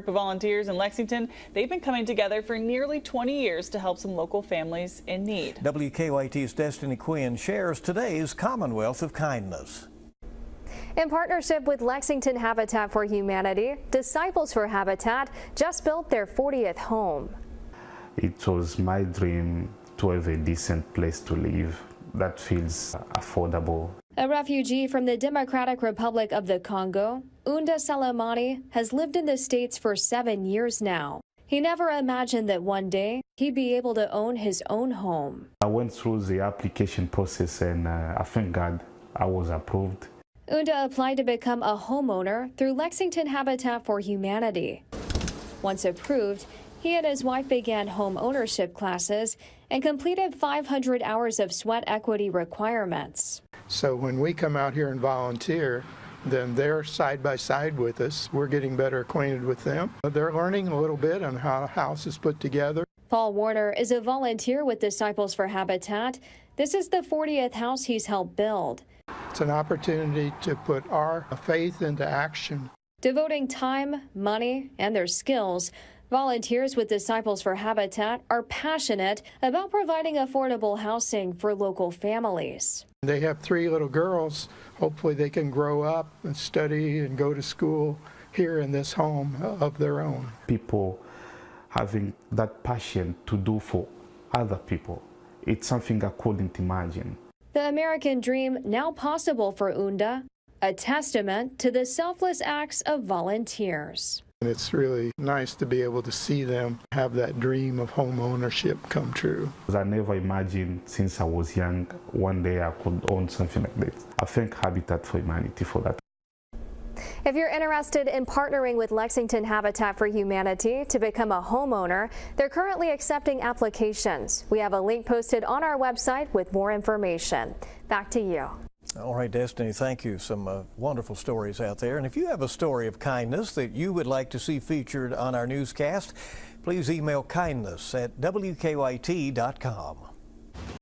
of volunteers in Lexington. They've been coming together for nearly 20 years to help some local families in need. WKYT's Destiny Quinn shares today's Commonwealth of Kindness. In partnership with Lexington Habitat for Humanity, Disciples for Habitat just built their 40th home. It was my dream to have a decent place to live that feels affordable. A refugee from the Democratic Republic of the Congo, Unda Salamani has lived in the States for 7 years now. He never imagined that one day he'd be able to own his own home. I went through the application process and I thank God I was approved. Unda applied to become a homeowner through Lexington Habitat for Humanity. Once approved, he and his wife began home ownership classes and completed 500 hours of sweat equity requirements. So when we come out here and volunteer, then they're side by side with us. We're getting better acquainted with them. They're learning a little bit on how a house is put together. Paul Warner is a volunteer with Disciples for Habitat. This is the 40th house he's helped build. It's an opportunity to put our faith into action. Devoting time, money, and their skills, volunteers with Disciples for Habitat are passionate about providing affordable housing for local families. They have 3 little girls. Hopefully they can grow up and study and go to school here in this home of their own. People having that passion to do for other people, it's something I couldn't imagine. The American dream now possible for Unda, a testament to the selfless acts of volunteers. And it's really nice to be able to see them have that dream of home ownership come true. I never imagined since I was young one day I could own something like this. I thank Habitat for Humanity for that. If you're interested in partnering with Lexington Habitat for Humanity to become a homeowner, they're currently accepting applications. We have a link posted on our website with more information. Back to you. All right, Destiny, thank you. Some wonderful stories out there. And if you have a story of kindness that you would like to see featured on our newscast, please email kindness@wkyt.com.